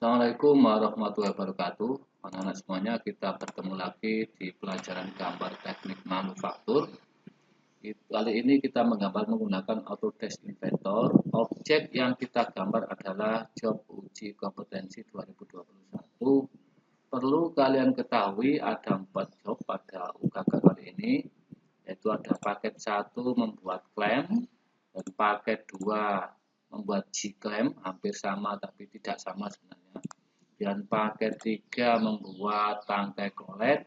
Assalamualaikum warahmatullahi wabarakatuh. Anak-anak semuanya, kita bertemu lagi di pelajaran gambar teknik manufaktur. Kali ini kita menggambar menggunakan Autodesk Inventor. Objek yang kita gambar adalah job uji kompetensi 2021. Perlu kalian ketahui ada 4 job pada UKK kali ini, yaitu ada paket 1 membuat klem, dan paket 2 membuat G-clamp, hampir sama tapi tidak sama sebenarnya. Dan paket 3 membuat tangkai kolet,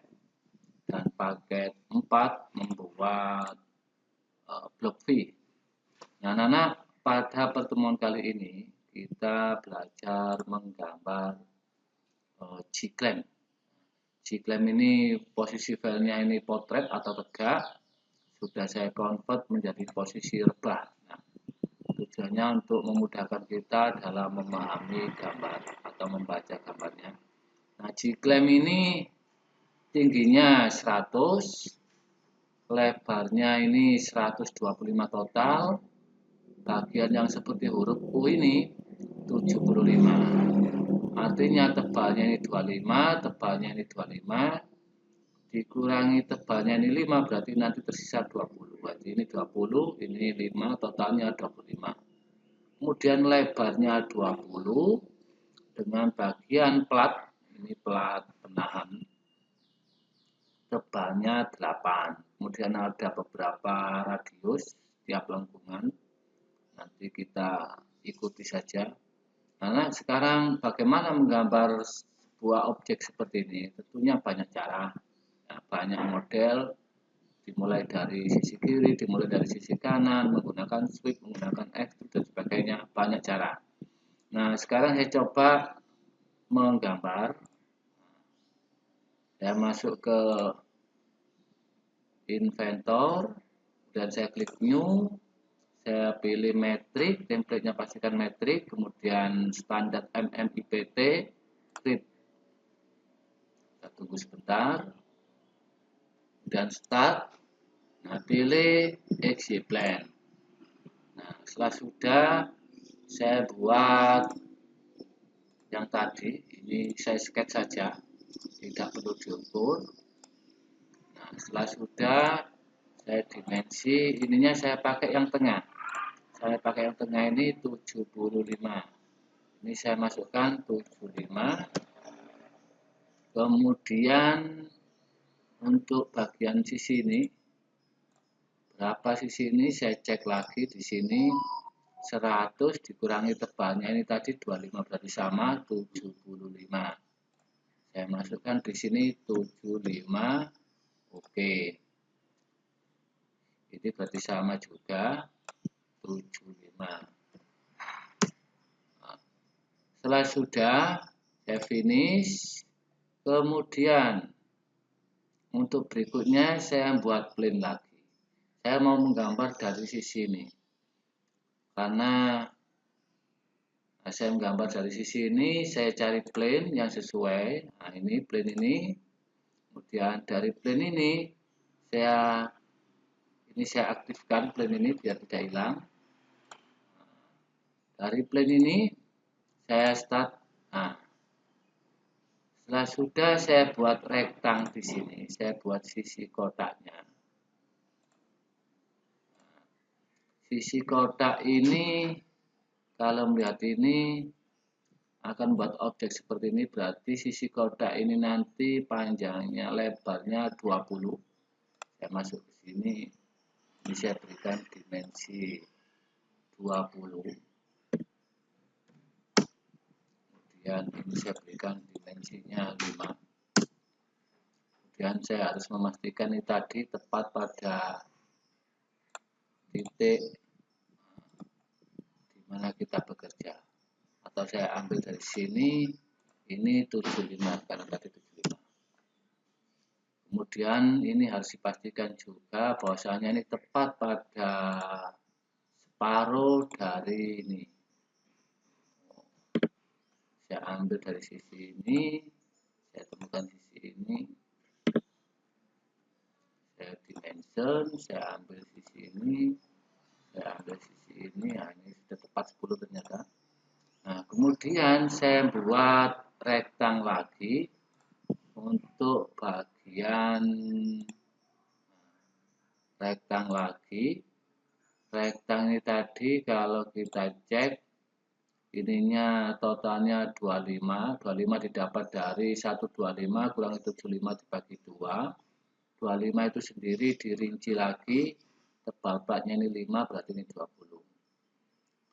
dan paket 4 membuat blok V. Nah, anak-anak, pada pertemuan kali ini kita belajar menggambar G-clamp. G-clamp ini posisi filenya ini potret atau tegak, sudah saya convert menjadi posisi rebah. Nah, tujuannya untuk memudahkan kita dalam memahami gambar atau membaca gambarnya. Nah, G-clamp ini tingginya 100, lebarnya ini 125 total, bagian yang seperti huruf U ini 75. Artinya tebalnya ini 25, tebalnya ini 25, dikurangi tebalnya ini 5, berarti nanti tersisa 20. Berarti ini 20, ini 5, totalnya 25. Kemudian lebarnya 20 dengan bagian plat, ini plat penahan, tebalnya 8. Kemudian ada beberapa radius tiap lengkungan. Nanti kita ikuti saja. Nah, sekarang bagaimana menggambar sebuah objek seperti ini? Tentunya banyak cara, banyak model, dimulai dari sisi kiri, dimulai dari sisi kanan, menggunakan sweep, menggunakan extrude, dan sebagainya, banyak cara. Nah, sekarang saya coba menggambar. Saya masuk ke Inventor, dan saya klik New, saya pilih metrik, template-nya pastikan metrik, kemudian standar MMIPT, create. Kita tunggu sebentar, dan start. Nah, pilih XY Plan. Nah, setelah sudah, saya buat yang tadi, ini saya sketch saja, tidak perlu diukur. Nah, setelah sudah, saya dimensi, ininya saya pakai yang tengah. Saya pakai yang tengah ini 75. Ini saya masukkan 75. Kemudian untuk bagian sisi ini, berapa sisi ini saya cek lagi di sini. 100 dikurangi tebalnya ini tadi 25, berarti sama 75. Saya masukkan di sini 75. Oke. Ini berarti sama juga 75. Nah, setelah sudah saya finish. Kemudian untuk berikutnya saya buat plane lagi. Saya mau menggambar dari sisi ini. Karena saya menggambar dari sisi ini, saya cari plane yang sesuai. Nah, ini plane ini. Kemudian dari plane ini saya aktifkan plane ini biar tidak hilang. Dari plane ini saya start. Nah, setelah sudah saya buat rektang di sini, saya buat sisi kotaknya. Sisi kotak ini, kalau melihat ini akan buat objek seperti ini, berarti sisi kotak ini nanti panjangnya, lebarnya 20. Saya masuk ke sini, ini saya berikan dimensi 20. Kemudian ini saya berikan dimensinya 5. Kemudian saya harus memastikan ini tadi tepat pada titik di mana kita bekerja. Atau saya ambil dari sini, ini 75 karena tadi 75. Kemudian ini harus dipastikan juga bahwasanya ini tepat pada separuh dari ini. Saya ambil dari sisi ini, saya temukan sisi ini, saya dimension, saya ambil sisi ini, saya ambil sisi ini. Nah, ini sudah tepat 10 ternyata. Nah, kemudian saya buat rektang lagi untuk bagian rektang lagi. Rektang ini tadi kalau kita cek ininya totalnya 25. 25 didapat dari 125 kurang 75 dibagi 2. 25 itu sendiri dirinci lagi, tebal platnya ini 5 berarti ini 20.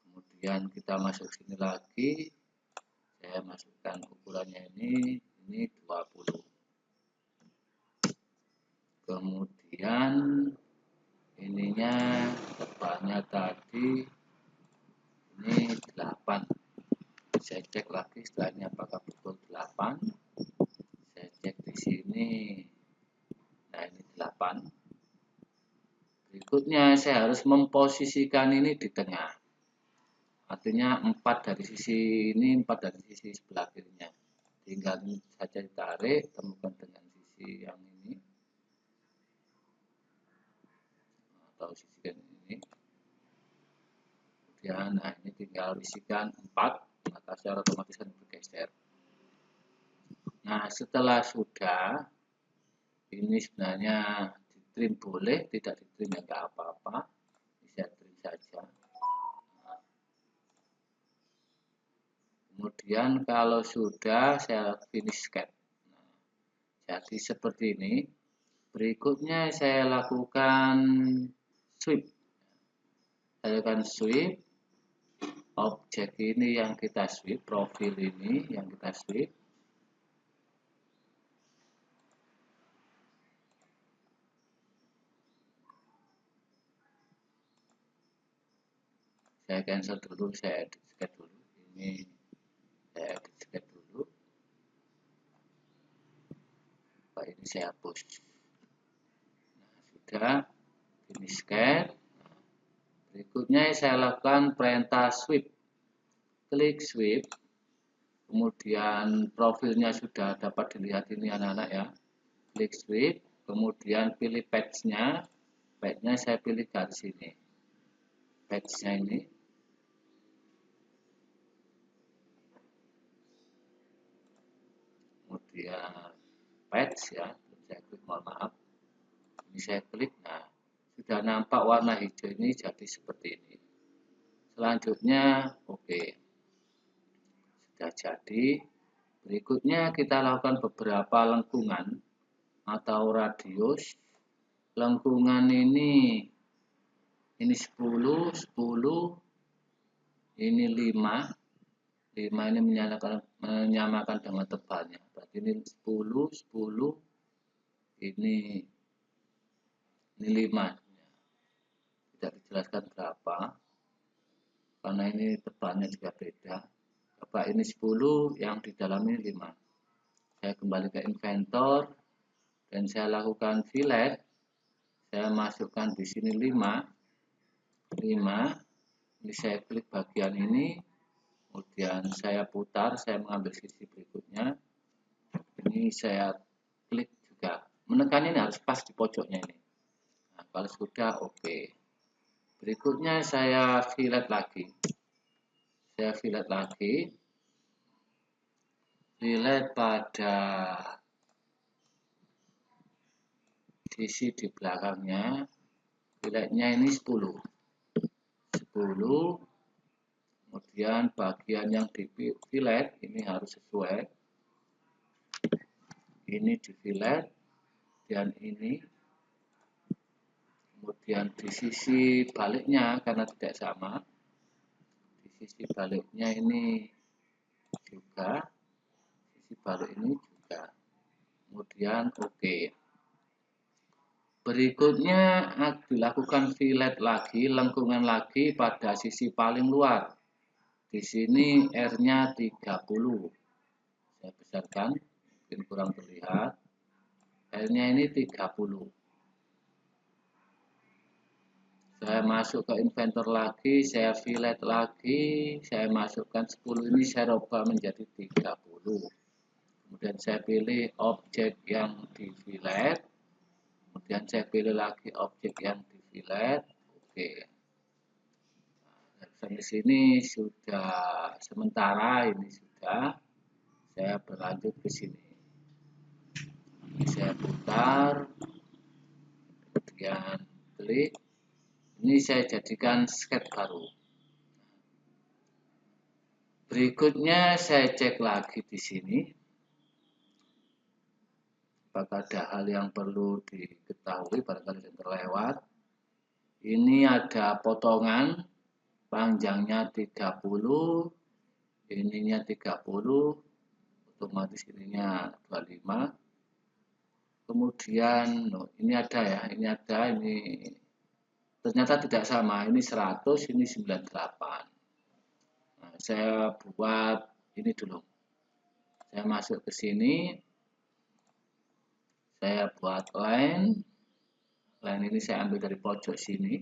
Kemudian kita masuk sini lagi, saya masukkan ukurannya ini 20. Kemudian ininya tebalnya tadi ini 8. Saya cek lagi setelahnya apakah betul 8. Saya cek di sini. Nah, ini 8. Berikutnya saya harus memposisikan ini di tengah. Artinya 4 dari sisi ini, 4 dari sisi sebelah kirinya. Tinggal saja ditarik, temukan dengan sisi yang ini. Atau sisi yang ini. Kemudian, nah ini tinggal isikan 4, maka secara otomatis akan bergeser. Nah, setelah sudah, ini sebenarnya ditrim boleh, tidak ditrim ya nggak apa-apa. Bisa trim saja. Kemudian kalau sudah, saya finish sketch. Nah, jadi seperti ini. Berikutnya saya lakukan sweep. Saya lakukan sweep. Objek ini yang kita sweep, profil ini yang kita sweep. Saya cancel dulu, saya edit sketch dulu. Ini saya edit sketch dulu. Pak ini saya hapus. Nah, sudah finish sketch. Berikutnya saya lakukan perintah sweep. Klik sweep. Kemudian profilnya sudah dapat dilihat ini anak-anak ya. Klik sweep. Kemudian pilih patch-nya. Patch-nya saya pilih garis ini. Patch-nya ini. Kemudian patch ya. Saya klik, mohon maaf. Ini saya klik. Nah, sudah nampak warna hijau ini jadi seperti ini. Selanjutnya oke. Sudah jadi. Berikutnya kita lakukan beberapa lengkungan atau radius. Lengkungan ini 10, 10, ini 5. 5 ini menyamakan dengan tebalnya. Berarti ini 10, 10, ini 5. Tidak dijelaskan berapa. Karena ini tebalnya juga beda. Coba ini 10, yang di dalam ini 5. Saya kembali ke inventor dan saya lakukan fillet. Saya masukkan di sini 5. 5. Ini saya klik bagian ini. Kemudian saya putar, saya mengambil sisi berikutnya. Ini saya klik juga. Menekan ini harus pas di pojoknya ini. Nah, kalau sudah oke. Berikutnya saya fillet lagi. Saya fillet lagi. Fillet pada sisi di belakangnya. Filletnya ini 10. 10. Kemudian bagian yang di fillet ini harus sesuai. Ini di fillet dan ini. Kemudian di sisi baliknya karena tidak sama. Di sisi baliknya ini juga. Sisi balik ini juga. Kemudian oke. Berikutnya dilakukan fillet lagi, lengkungan lagi pada sisi paling luar. Di sini R-nya 30. Saya besarkan, mungkin kurang terlihat. R-nya ini 30. Saya masuk ke inventor lagi, saya fillet lagi, saya masukkan 10 ini, saya rubah menjadi 30. Kemudian saya pilih objek yang di fillet. Kemudian saya pilih lagi objek yang di fillet. Oke. sampai sini sudah sementara, ini sudah. Saya berlanjut ke sini. Saya putar, kemudian klik. Ini saya jadikan sketch baru. Berikutnya saya cek lagi di sini. Apakah ada hal yang perlu diketahui, barangkali yang terlewat. Ini ada potongan, panjangnya 30, ininya 30, otomatis ininya 25. Kemudian ini ada ya, ini ada, ini ternyata tidak sama, ini 100, ini 98. Nah, saya buat ini dulu. Saya masuk ke sini. Saya buat line ini saya ambil dari pojok sini,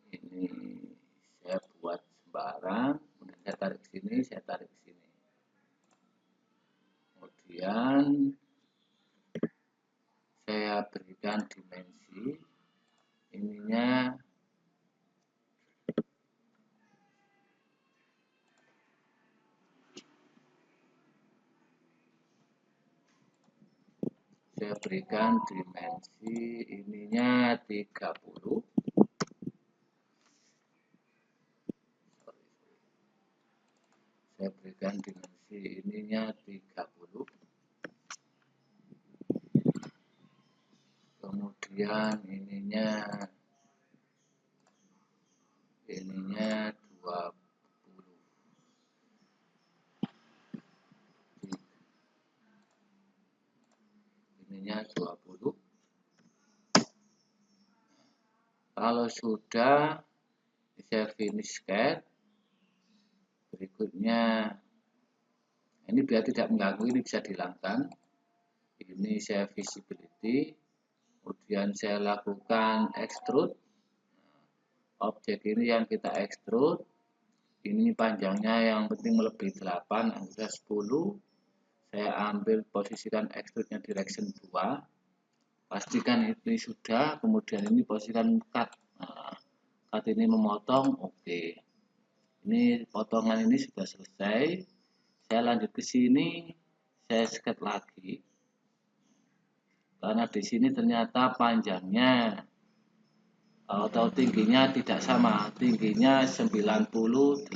ini saya buat sembarang, kemudian saya tarik sini, saya tarik sini, kemudian saya berikan dimensi ininya saya berikan dimensi ininya 30. Saya berikan dimensi ininya 30. Kemudian ininya 20. Ininya 20. Kalau sudah, saya finish sketch. Berikutnya, ini biar tidak mengganggu, ini bisa dihilangkan. Ini saya visibility, kemudian saya lakukan extrude. Objek ini yang kita extrude, ini panjangnya yang penting melebihi 8, anggota 10. Saya ambil posisikan extrude-nya direction 2. Pastikan ini sudah, kemudian ini posisikan cut. Nah, cut ini memotong, oke. Ini potongan ini sudah selesai. Saya lanjut ke sini, saya sketch lagi. Karena di sini ternyata panjangnya atau tingginya tidak sama, tingginya 98.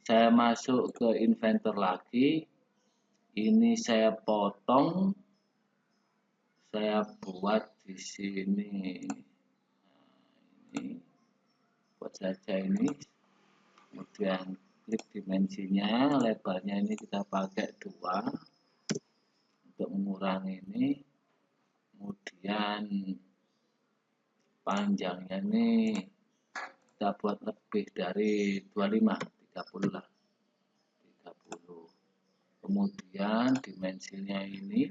Saya masuk ke inventor lagi. Ini saya potong. Saya buat di sini. Ini buat saja ini. Kemudian klik dimensinya, lebarnya ini kita pakai 2 untuk mengurangi ini. Kemudian panjangnya ini kita buat lebih dari 25, 30 lah. 30. Kemudian dimensinya ini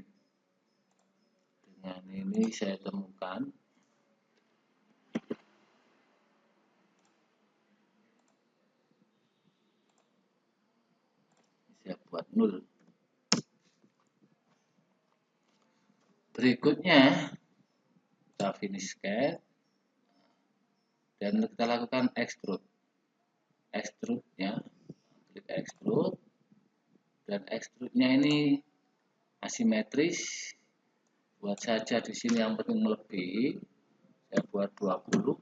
dengan ini saya temukan. Saya buat 0. Berikutnya kita finish sketch dan kita lakukan extrude. Extrude-nya, klik extrude, dan extrude-nya ini asimetris. Buat saja di sini yang penting melebihi. Saya buat 20.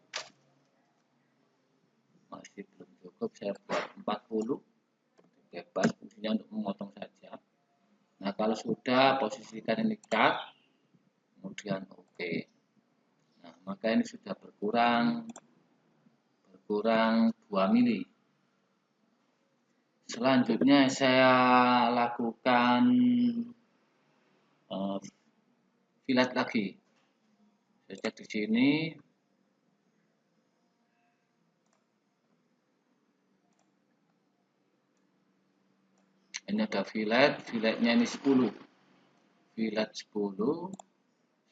Masih belum cukup, saya buat 40. Bebas, fungsinya untuk memotong saja. Nah, kalau sudah posisikan ini cut, kemudian oke. Nah, maka ini sudah berkurang 2 mili. Selanjutnya saya lakukan fillet lagi. Saya cek di sini. Ini ada filletnya ini 10. Fillet 10.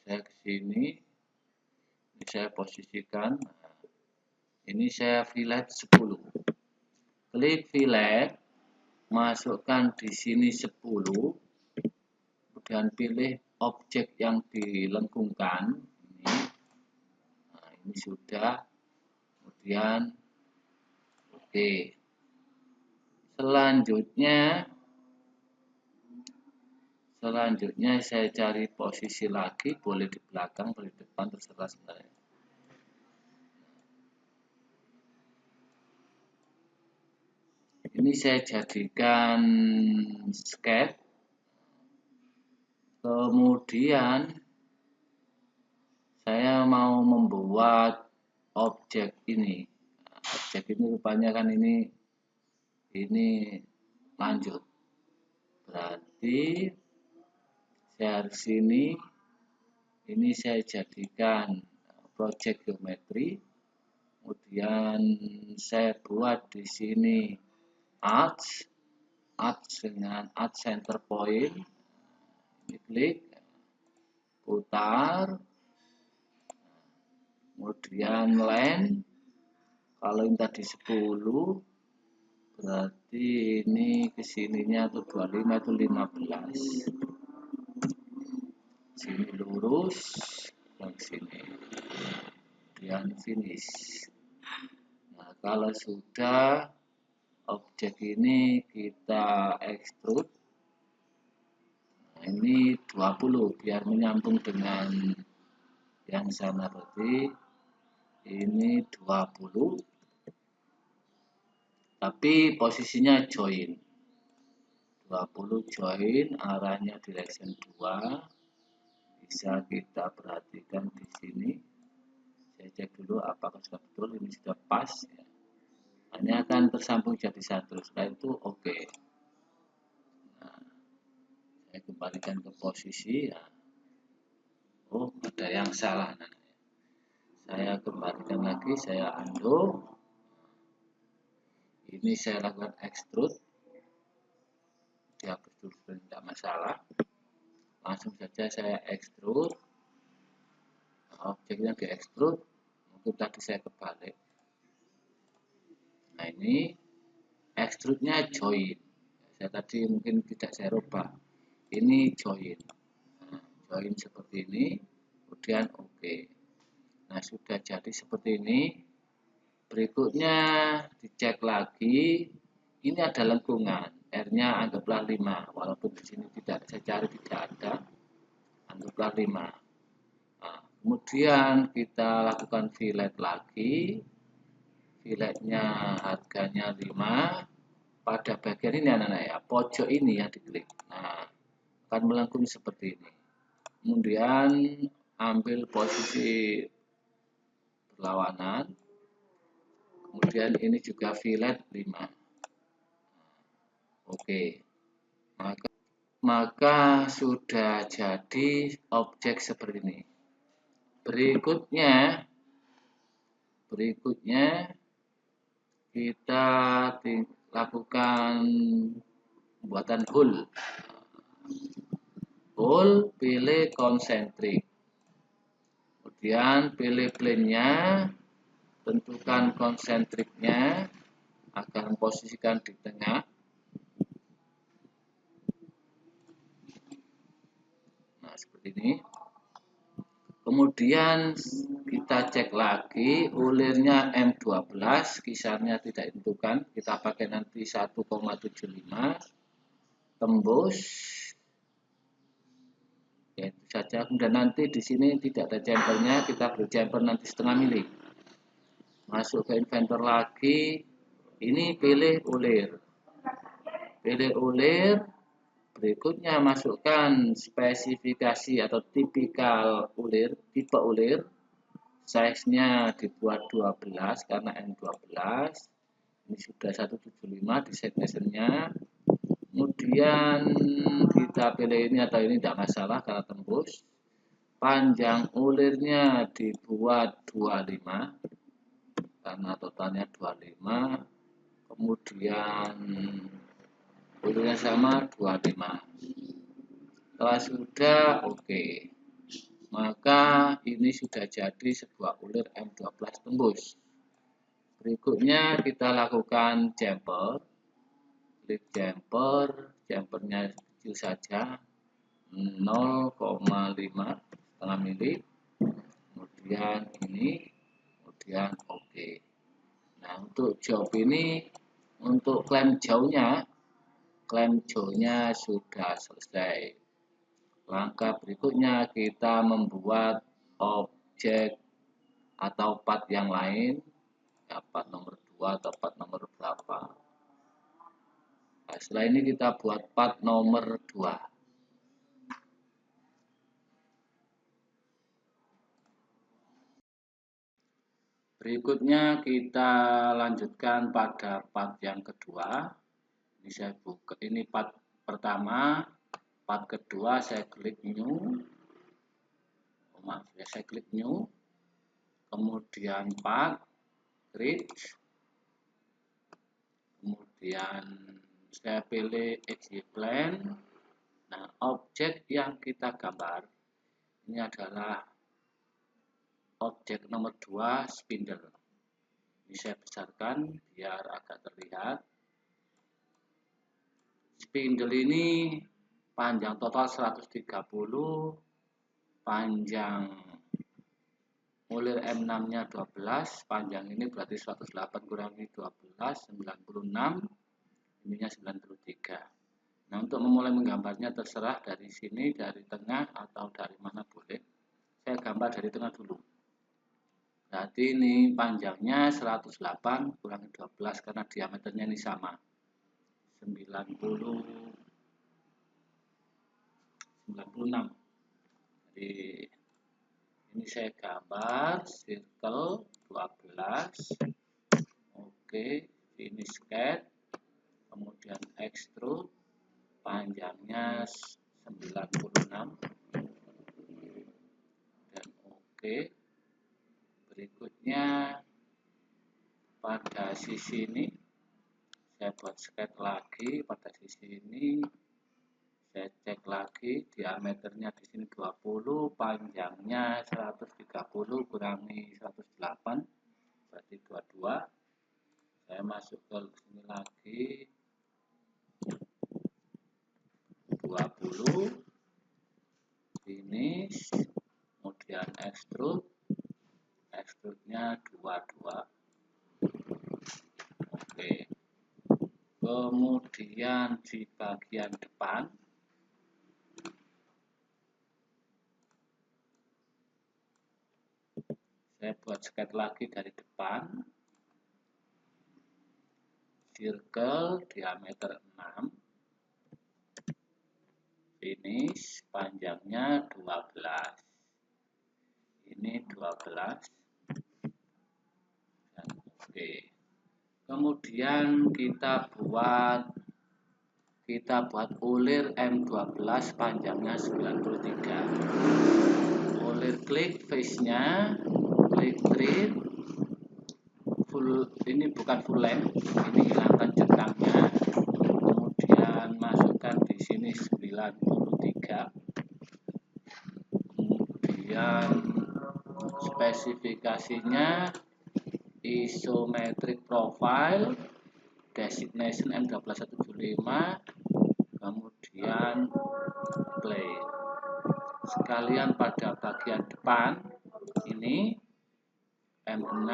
Saya ke sini. Ini saya posisikan. Ini saya fillet 10. Klik fillet, masukkan di sini 10. Kemudian pilih objek yang dilengkungkan ini. Nah, ini sudah. Kemudian oke. Selanjutnya saya cari posisi lagi, boleh di belakang, boleh di depan, terserah sebenarnya. Ini saya jadikan sketch. Kemudian saya mau membuat objek ini. Objek ini rupanya kan ini lanjut. Berarti saya harus ini saya jadikan project geometri. Kemudian saya buat di sini arch dengan arch center point. Ini klik, putar, kemudian line. Kalau ini tadi 10, berarti ini kesininya tuh 25 itu 15. Sini lurus ke sini. Kemudian finish. Nah, kalau sudah objek ini kita extrude. Nah, ini 20 biar menyambung dengan yang sana tadi. Ini 20. Tapi posisinya join. 20 join, arahnya direction 2. Bisa kita perhatikan di sini. Saya cek dulu apakah sudah betul, ini sudah pas ya. Hanya akan tersambung jadi satu. Setelah itu oke. Nah, saya kembalikan ke posisi ya. Oh, ada yang salah. Saya kembalikan lagi, saya undo. Ini saya lakukan extrude. Dihapus dulu, tidak masalah. Langsung saja saya extrude. Objeknya di extrude. Mungkin tadi saya kebalik. Nah, ini extrude-nya join. Saya tadi mungkin tidak saya rubah. Ini join. Nah, join seperti ini. Kemudian oke. Nah, sudah jadi seperti ini. Berikutnya dicek lagi. Ini ada lengkungan. R-nya anggaplah 5. Walaupun di sini tidak saya cari tidak ada. Anggaplah 5. Nah, kemudian kita lakukan fillet lagi. Filletnya harganya 5. Pada bagian ini anak-anak ya, pojok ini yang diklik. Nah, akan melengkung seperti ini. Kemudian ambil posisi berlawanan. Kemudian ini juga fillet 5. Oke. Maka sudah jadi objek seperti ini. Berikutnya kita lakukan pembuatan hole. Hole, pilih konsentrik. Kemudian pilih plane-nya, tentukan konsentriknya agar memposisikan di tengah. Nah, seperti ini. Kemudian kita cek lagi ulirnya M12, kisarnya tidak ditentukan, kita pakai nanti 1,75, tembus, ya itu saja. Kemudian nanti di sini tidak ada chamfernya, kita beri chamfer nanti setengah mili. Masuk ke inventor lagi, ini pilih ulir, berikutnya masukkan spesifikasi atau tipikal ulir, tipe ulir. Size-nya dibuat 12 karena M12. Ini sudah 175 di destination-nya. Kemudian kita pilih ini atau ini tidak masalah karena tembus. Panjang ulirnya dibuat 25 karena totalnya 25. Kemudian ulirnya sama 25. Setelah sudah oke. Maka ini sudah jadi sebuah ulir M12 tembus. Berikutnya kita lakukan chamfer. Klik chamfer, chamfernya kecil saja. 0,5 setengah mili, kemudian ini, kemudian oke. Nah, untuk job ini, untuk klaim jauhnya sudah selesai. Langkah berikutnya kita membuat objek atau part yang lain, part nomor 2 atau part nomor berapa. Nah, setelah ini kita buat part nomor 2. Berikutnya kita lanjutkan pada part yang kedua. Ini saya buka, ini part pertama, part kedua saya klik new. Maaf ya, saya klik new. Kemudian part, create. Kemudian saya pilih explain. Nah, objek yang kita gambar ini adalah objek nomor 2 spindle. Ini saya besarkan biar agak terlihat. Spindle ini panjang total 130, panjang ulir M6-nya 12, panjang ini berarti 108 kurangi 12, 96, ininya 93. Nah, untuk memulai menggambarnya terserah dari sini, dari tengah, atau dari mana boleh. Saya gambar dari tengah dulu. Berarti ini panjangnya 108 kurangi 12 karena diameternya ini sama. 96. Jadi ini saya gambar circle 12. Oke, ini sketch. Kemudian extrude, panjangnya 96. Dan oke. Berikutnya pada sisi ini saya buat sketch lagi. Pada sisi ini saya cek lagi, diameternya di sini 20, panjangnya 130 kurangi 108 berarti 22. Saya masuk ke sini lagi 20, finish, kemudian extrude, extrude-nya 22. Oke. Kemudian di bagian depan saya buat sketch lagi dari depan, circle diameter 6, finish, panjangnya 12, ini 12, dan oke. Kemudian kita buat ulir M12 panjangnya 93. Ulir klik face-nya, klik treat, full, ini bukan full length, ini hilangkan centangnya. Kemudian masukkan di sini 93. Kemudian spesifikasinya isometric profile, designation M12175, kemudian play. Sekalian pada bagian depan ini M6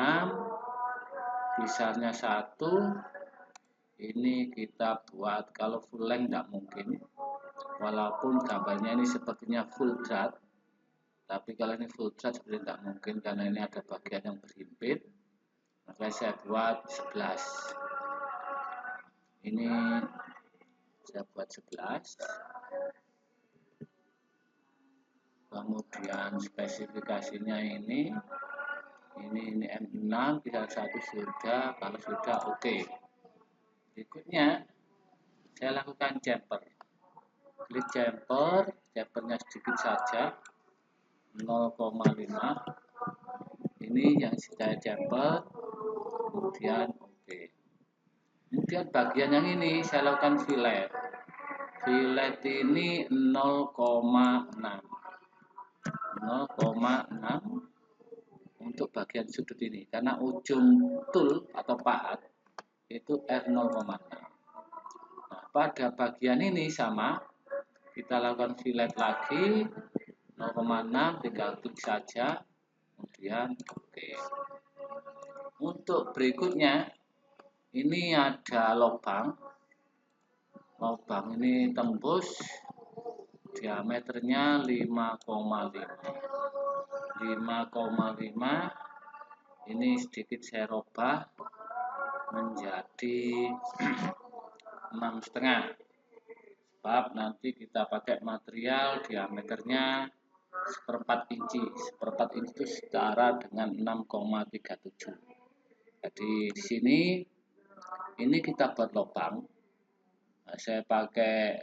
besarnya 1, ini kita buat, kalau full length tidak mungkin, walaupun gambarnya ini sepertinya full drat, tapi kalau ini full drat seperti tidak mungkin karena ini ada bagian yang berhimpit. Maka saya buat 11. Ini saya buat 11. Kemudian spesifikasinya ini M6 bisa 1 sudah, kalau sudah oke. Berikutnya saya lakukan chamfer. Klik chamfer, chamfernya sedikit saja 0,5. Ini yang saya chamfer, kemudian oke. Kemudian bagian yang ini saya lakukan fillet. Fillet ini 0,6 untuk bagian sudut ini, karena ujung tool atau pahat itu R0,6. Nah, pada bagian ini sama, kita lakukan fillet lagi 0,6, tinggal klik saja, kemudian oke. Untuk berikutnya ini ada lubang ini tembus diameternya 5,5. Ini sedikit saya rubah menjadi 6,5, sebab nanti kita pakai material diameternya 1/4 inci. 1/4 inci itu setara dengan 6,37. Jadi di sini ini kita buat lubang. Nah, saya pakai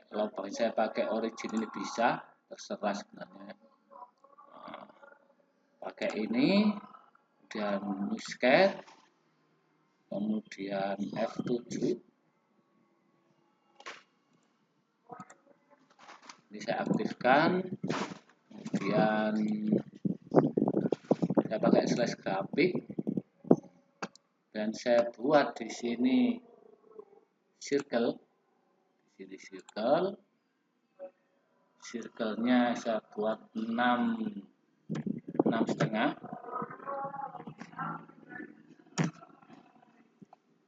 origin ini bisa, terserah sebenarnya. Nah, pakai ini, kemudian musket, kemudian F7. Ini saya aktifkan, kemudian saya pakai slash grafik dan saya buat di sini circle. Di sini circle-nya saya buat 6,5.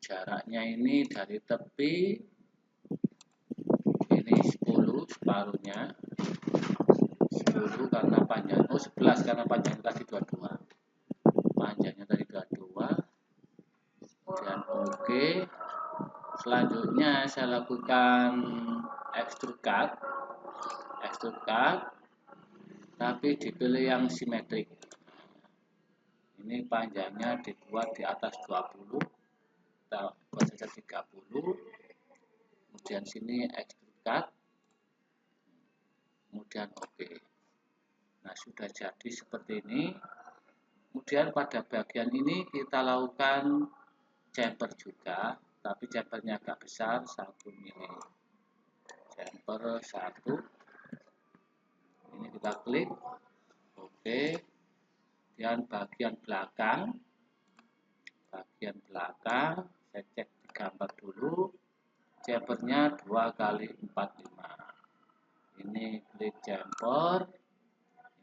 Jaraknya ini dari tepi ini 10, separuhnya 10 karena panjang, 11 karena panjangnya tadi 22, panjangnya tadi 22. Kemudian oke. Selanjutnya saya lakukan extrude cut, tapi dipilih yang simetrik. Ini panjangnya dibuat di atas 20, kita buat saja 30. Kemudian sini extrude cut, kemudian oke. Nah, sudah jadi seperti ini. Kemudian pada bagian ini kita lakukan chamfer juga, tapi chamfernya agak besar, 1 mili. Chamfer 1. Ini kita klik oke. Dan bagian belakang saya cek di gambar dulu, chamfernya 2x45. Ini klik chamfer,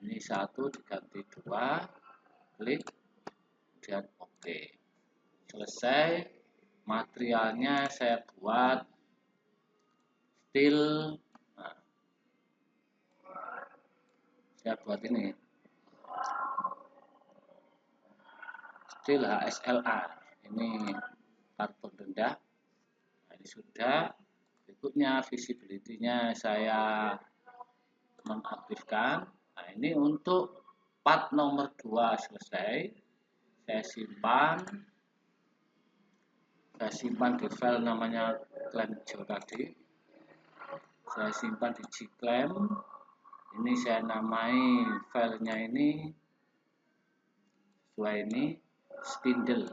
ini 1 diganti 2, klik dan oke. Selesai. Materialnya saya buat steel. Nah, saya buat ini steel HSLA, ini karbon rendah. Nah, ini sudah. Berikutnya visibility-nya saya nonaktifkan. Nah, ini untuk part nomor 2 selesai. Saya simpan di file namanya clamp tadi. Saya simpan di Gclamp. Ini saya namai filenya ini sesuai ini spindle.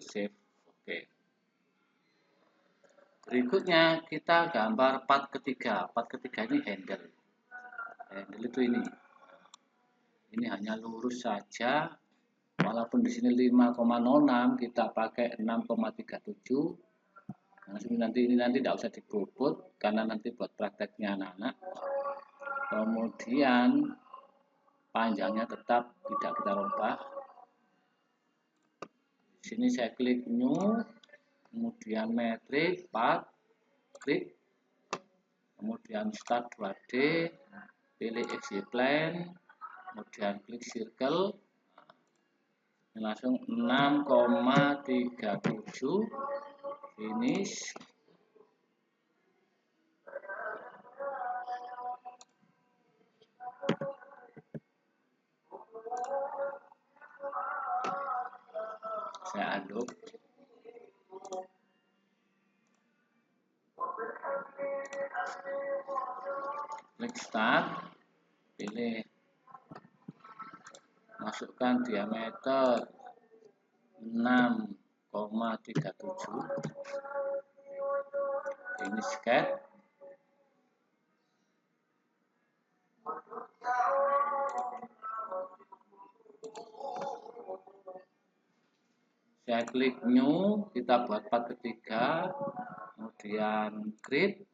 Save. Oke. Berikutnya kita gambar part ketiga. Part ketiga ini handle. Handle itu ini. Ini hanya lurus saja. Walaupun di sini 5,06, kita pakai 6,37. Nah, nanti tidak usah dibobot karena nanti buat prakteknya anak-anak. Kemudian panjangnya tetap tidak kita rubah. Di sini saya klik new, kemudian metric part, klik, kemudian start 2D, pilih XY plane, kemudian klik circle. Ini langsung 6,37, finish. Saya aduk. Klik start, pilih, masukkan diameter 6,37, ini sketch. Saya klik new, kita buat part ketiga, kemudian create,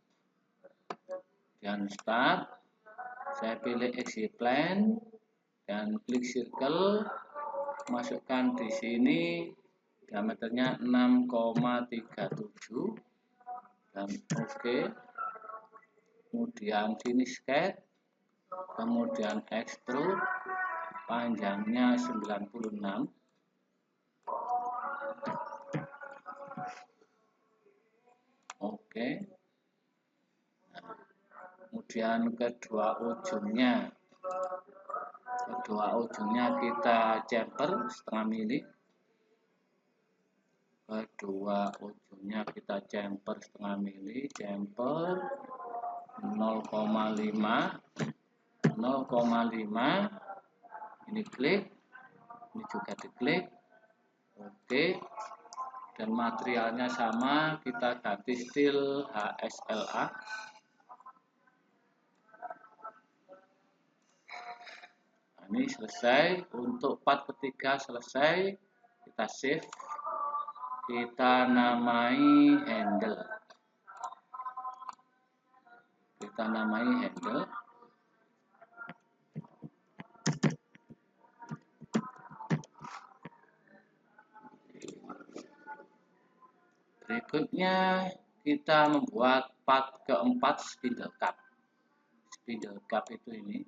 dan start. Saya pilih exit plan dan klik circle, masukkan di sini diameternya 6,37 dan oke. Kemudian finish sketch, kemudian extrude, panjangnya 96. Oke. Nah, kemudian kedua ujungnya kita chamfer setengah mili. Kedua ujungnya kita chamfer setengah mili, chamfer 0,5, ini klik, ini juga diklik. Oke, dan materialnya sama, kita ganti steel HSLA. Nah, ini selesai. Untuk part ketiga selesai, kita save, kita namai handle. Berikutnya kita membuat part keempat, spindle cap. Spindle cap itu ini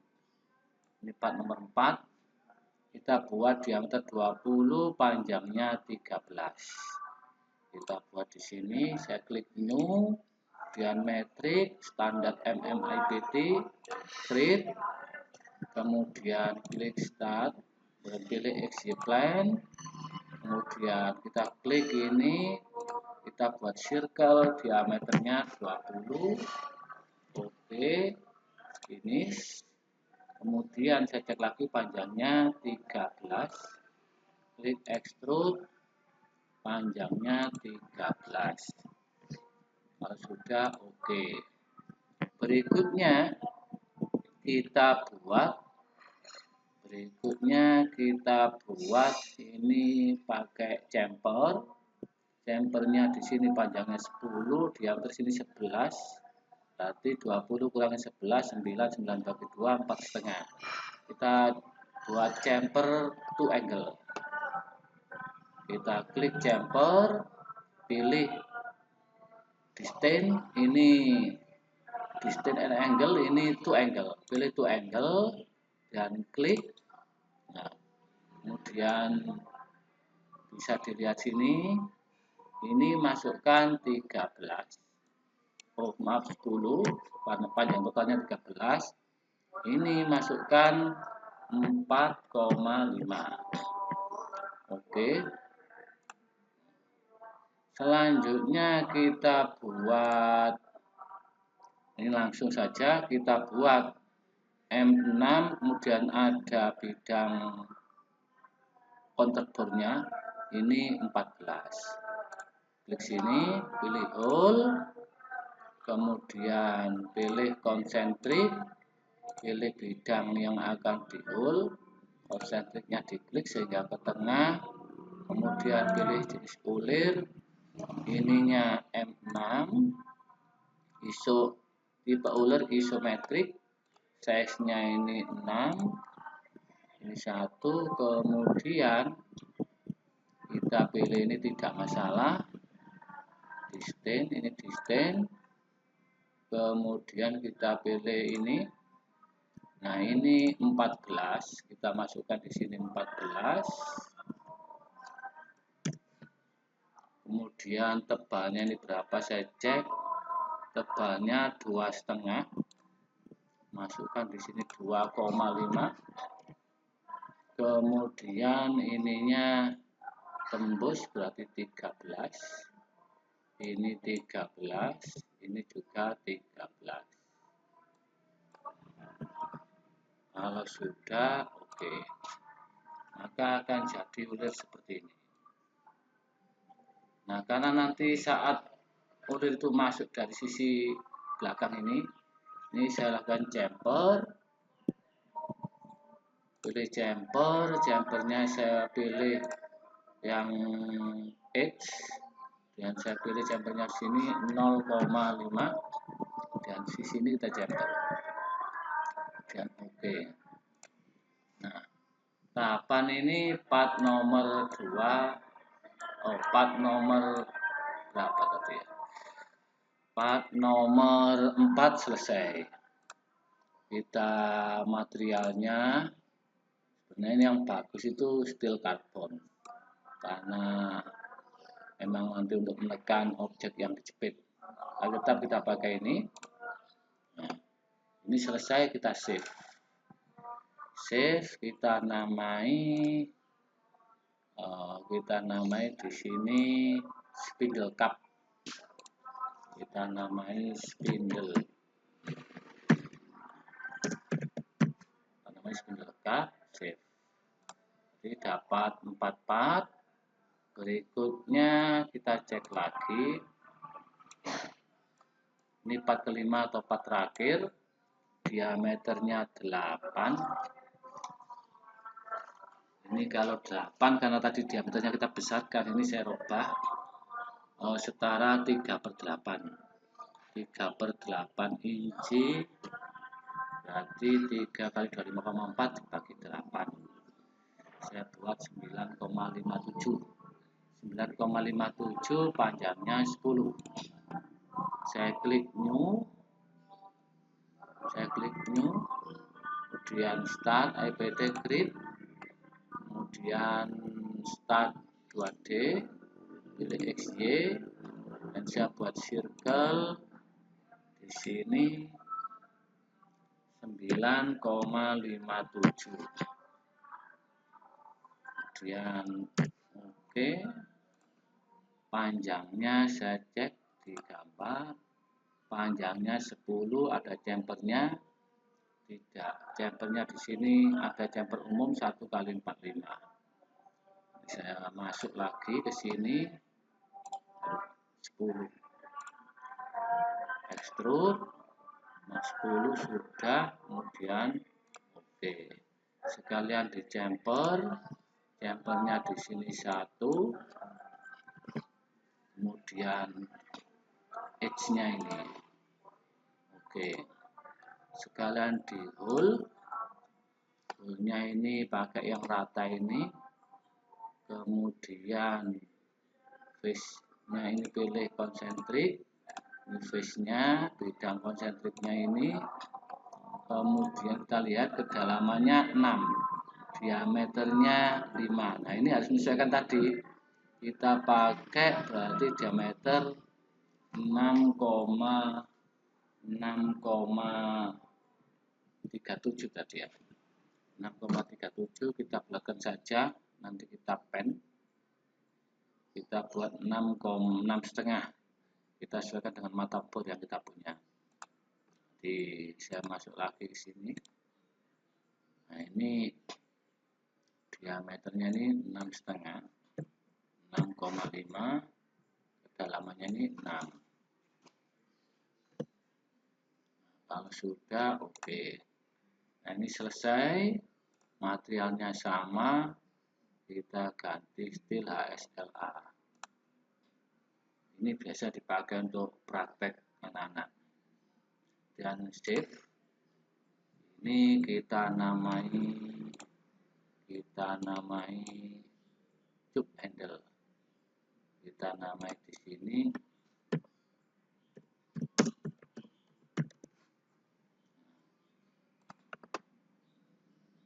part nomor 4. Kita buat diameter 20, panjangnya 13. Kita buat di sini, saya klik new, kemudian metrik, standar MMIPT, create, kemudian klik start, dan pilih exit plan, kemudian kita klik ini, kita buat circle, diameternya 20, oke, finish. Kemudian saya cek lagi panjangnya 13, klik extrude, panjangnya 13. Kalau sudah oke. Berikutnya kita buat ini pakai chamfer. Chamfernya di sini panjangnya 10, diameter sini 11. Berarti 20 kurangi 11, 9 bagi 2, 4,5. Kita buat chamfer 2 angle. Kita klik chamfer, pilih distance, ini distance and angle, ini 2 angle. Pilih 2 angle dan klik. Nah, kemudian bisa dilihat sini, ini masukkan 13. Oh maaf 10, panjang totalnya 13. Ini masukkan 4,5. Oke. Selanjutnya kita buat, ini langsung saja kita buat M6, kemudian ada bidang kontaktornya, ini 14. Klik sini, pilih hole, kemudian pilih konsentrik, pilih bidang yang akan di hole, konsentriknya diklik sehingga ke tengah, kemudian pilih jenis ulir, ininya M6, ISO tipe ulir isometrik, size-nya ini 6, ini 1, kemudian kita pilih ini tidak masalah, distance, ini distance, kemudian kita pilih ini. Nah, ini 14, kita masukkan di sini 14. Kemudian tebalnya ini berapa, saya cek. Tebalnya 2,5. Masukkan di sini 2,5. Kemudian ininya tembus berarti 13. Ini 13, ini juga 13. Kalau sudah oke, maka akan jadi ulir seperti ini. Nah, karena nanti saat ulir itu masuk dari sisi belakang ini saya lakukan chamfer, pilih chamfer, chamfernya saya pilih yang X, dan saya pilih jumpernya sini 0,5, dan di sini kita jumper dan oke. Nah, tahapan ini part nomor 2, part nomor berapa tadi ya? Part nomor 4 selesai. Kita materialnya sebenarnya ini yang bagus itu steel carbon, karena memang nanti untuk menekan objek yang dijepit. Lalu tetap kita pakai ini. Nah, ini selesai, kita save. Kita namai di sini spindle cap. Kita namai spindle. Spindle cap, save. Jadi dapat 4 part. Berikutnya kita cek lagi. Ini part kelima atau part terakhir. Diameternya 8. Ini kalau 8 karena tadi diameternya kita besarkan, ini saya rubah setara 3/8. 3/8 inci berarti 3 kali 25,4 dibagi 8. Saya buat 9,57. 9,57 panjangnya 10. Saya klik new, kemudian start IPT grid, kemudian start 2D, pilih XY, dan saya buat circle di sini 9,57. Kemudian oke. Panjangnya saya cek di gambar, panjangnya 10, ada jumpernya. Tidak, jumpernya di sini ada jumper umum 1 kali 45. Saya masuk lagi ke sini 10. Extrude 10 sudah, kemudian oke. Sekalian di jumpernya di sini 1, kemudian edge-nya ini. Oke. Sekalian di hole-nya ini pakai yang rata ini. Kemudian face-nya ini pilih konsentrik. Ini face-nya, bidang konsentriknya ini. Kemudian kita lihat kedalamannya 6. Diameternya 5. Nah, ini harus menyesuaikan tadi. Kita pakai berarti diameter 6,37 tadi ya. 6,37 kita bulatkan saja, nanti kita pen. Kita buat 6,5. Kita sesuaikan dengan mata bor yang kita punya. Jadi saya masuk lagi ke sini. Nah, ini diameternya ini 6,5. 6,5, kedalamannya ini 6. Kalau sudah oke. Nah, ini selesai, materialnya sama, kita ganti steel HSLA. Ini biasa dipakai untuk praktek anak-anak. Dan save. Ini kita namai tube handle. Kita namai di sini.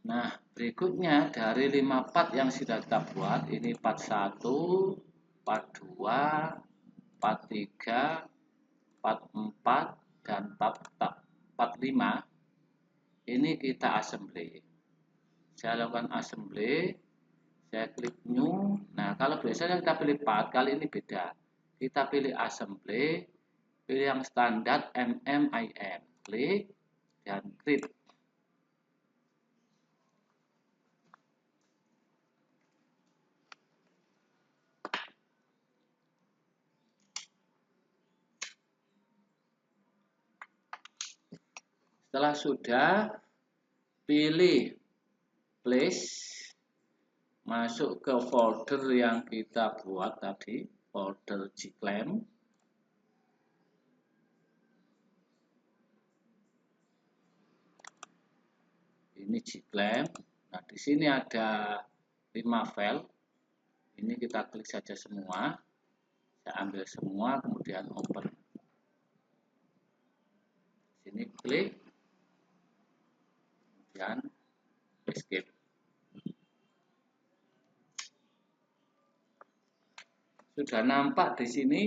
Nah, berikutnya dari 5 part yang sudah kita buat, ini part 1, part 2, part 3, part 4, dan part 5. Ini kita assembly. Saya lakukan assembly, saya klik new. Nah, kalau biasanya kita pilih part, kali ini beda. Kita pilih assembly, pilih yang standar MMIM, klik, dan create. Setelah sudah, pilih place, masuk ke folder yang kita buat tadi, folder Gclamp. Ini Gclamp. Nah, di sini ada 5 file. Ini kita klik saja semua. Saya ambil semua, kemudian open. Sini klik, kemudian escape. Sudah nampak di sini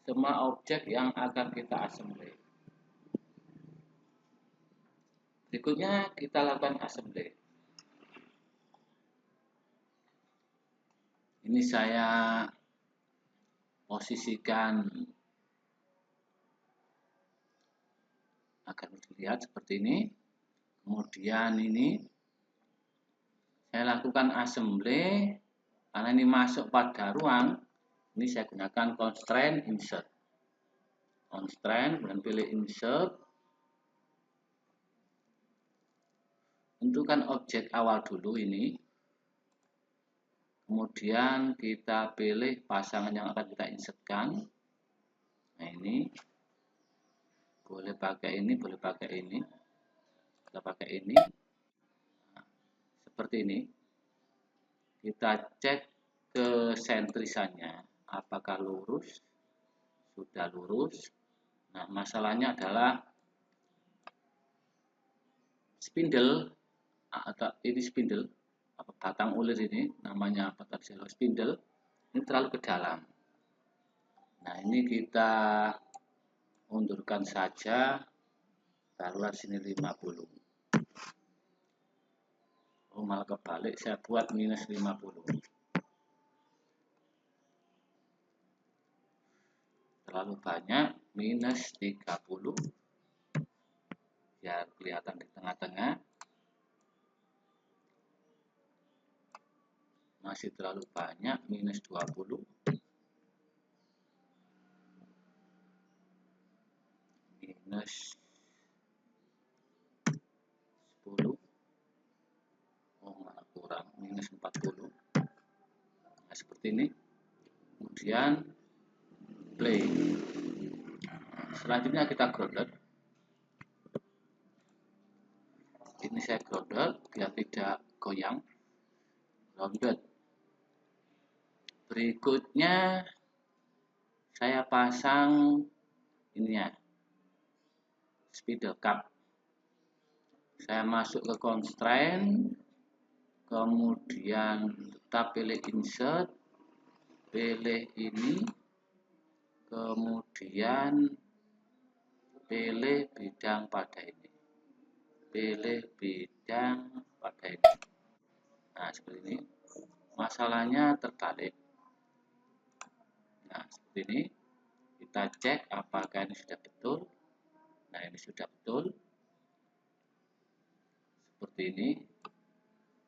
semua objek yang akan kita assembly. Berikutnya kita lakukan assembly. Ini saya posisikan agar dilihat seperti ini. Kemudian ini saya lakukan assembly. Karena ini masuk pada ruang, ini saya gunakan constraint insert. Constraint, kemudian pilih insert. Tentukan objek awal dulu ini. Kemudian kita pilih pasangan yang akan kita insertkan. Nah, ini boleh pakai ini, boleh pakai ini. Kita pakai ini. Nah, seperti ini. Kita cek kesentrisannya, apakah lurus, sudah lurus. Nah, masalahnya adalah spindle, atau ini spindle, batang ulir ini, namanya apa tadi, spindle, ini terlalu ke dalam. Nah, ini kita undurkan saja, taruhlah sini 50. Oh, malah kebalik, saya buat minus 50. Terlalu banyak, minus 30. Biar kelihatan di tengah-tengah. Masih terlalu banyak, minus 20. Minus 10. Oh, malah kurang, minus 40. Nah, seperti ini. Kemudian play. Selanjutnya kita grounded. Ini saya grounded biar tidak goyang. Grounded. Berikutnya saya pasang ini ya, spindle cap. Saya masuk ke constraint, kemudian tetap pilih insert, pilih ini, kemudian pilih bidang pada ini, pilih bidang pada ini. Nah, seperti ini. Masalahnya terbalik. Nah, seperti ini. Kita cek apakah ini sudah betul. Nah, ini sudah betul. Seperti ini.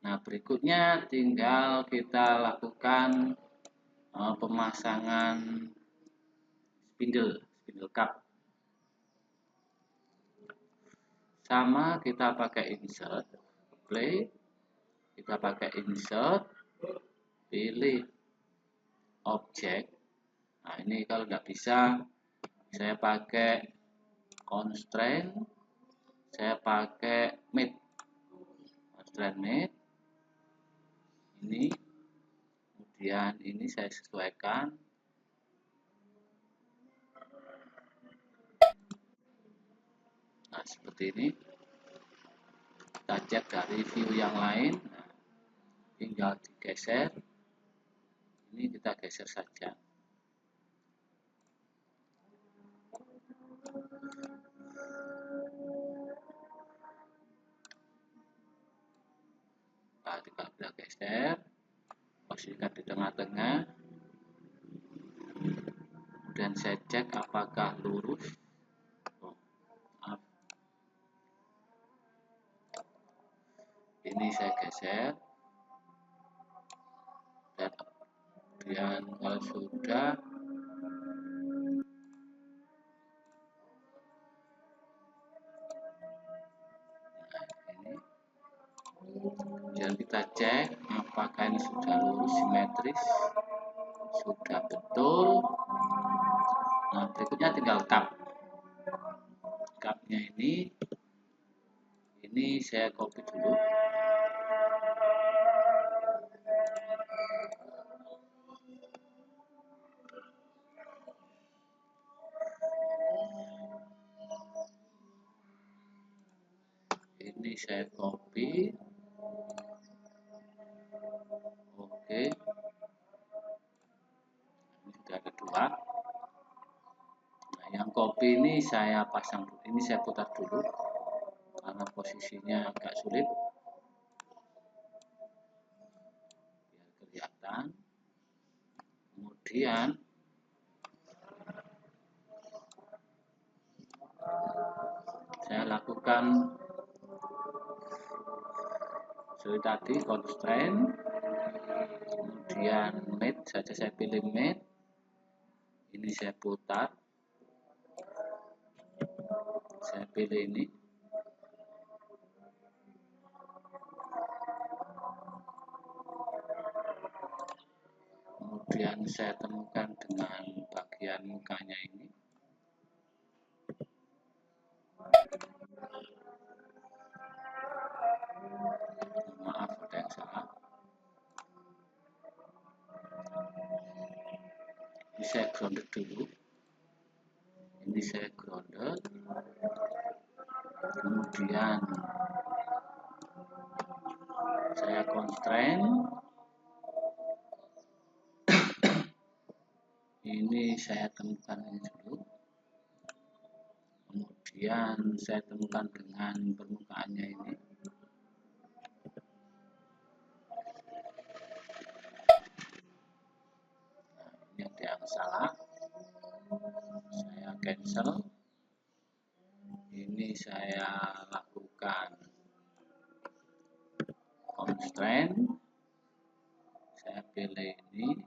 Nah, berikutnya tinggal kita lakukan pemasangan spindle cap. Sama kita pakai insert, play, kita pakai insert, pilih objek. Nah, ini kalau nggak bisa, saya pakai constraint, saya pakai mid, constraint mid. Ini, kemudian ini saya sesuaikan. Nah, seperti ini. Kita cek dari view yang lain. Nah, tinggal digeser. Ini kita geser saja. Nah, tinggal kita geser. Posisikan di tengah-tengah. Dan saya cek apakah lurus. Oh, maaf. Ini saya geser. Dan kemudian kalau sudah, nah ini, kemudian kita cek apakah apakah ini sudah lurus simetris, sudah betul. Nah, berikutnya tinggal cupnya ini saya copy dulu. Ini saya copy. Oke, ini sudah kedua. Nah, yang copy ini saya pasang dulu. Ini saya putar dulu karena posisinya agak sulit. Biar kelihatan. Kemudian saya lakukan seperti tadi, constraint, kemudian mate saja, saya pilih mate, ini saya putar, saya pilih ini, kemudian saya temukan dengan bagian mukanya ini. Maaf, ada yang salah. Ini saya grounded dulu. Ini saya grounded. Kemudian saya constraint. Ini saya temukan ini dulu. Kemudian saya temukan dengan permukaannya ini. Ini ada yang salah. Saya cancel. Ini saya lakukan constraint. Saya pilih ini.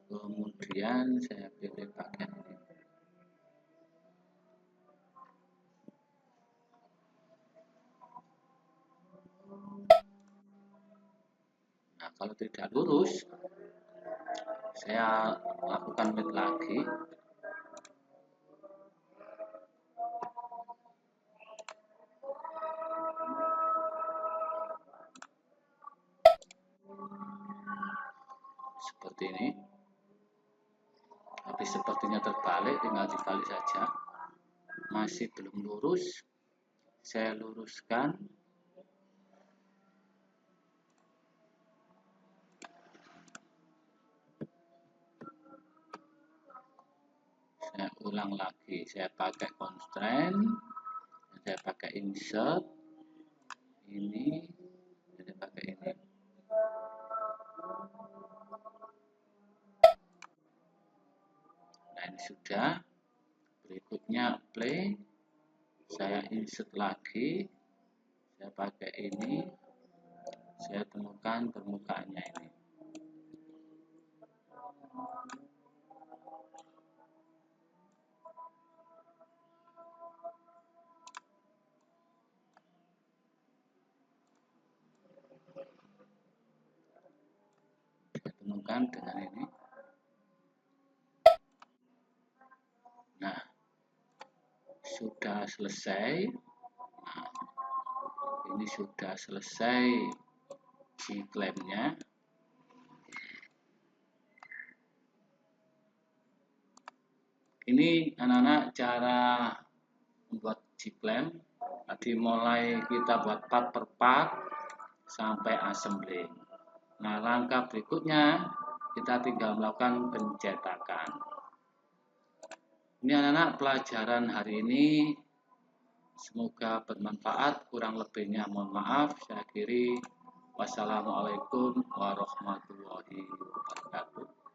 Kemudian saya pilih bagian ini. Nah, kalau tidak lurus, saya lakukan mate lagi. Seperti ini. Tapi sepertinya terbalik, tinggal dibalik saja. Masih belum lurus, saya luruskan. Saya ulang lagi, saya pakai constraint, saya pakai insert, ini, saya pakai ini. Nah, ini sudah. Berikutnya play, saya insert lagi, saya pakai ini, saya temukan permukaannya ini. Saya temukan dengan ini. Nah, sudah selesai. Nah, ini sudah selesai G-clamp-nya. Ini anak-anak cara membuat G-clamp. Tadi mulai kita buat part per part sampai assembling. Nah, langkah berikutnya kita tinggal melakukan pencetakan. Ini anak-anak pelajaran hari ini. Semoga bermanfaat. Kurang lebihnya mohon maaf. Saya akhiri. Wassalamualaikum warahmatullahi wabarakatuh.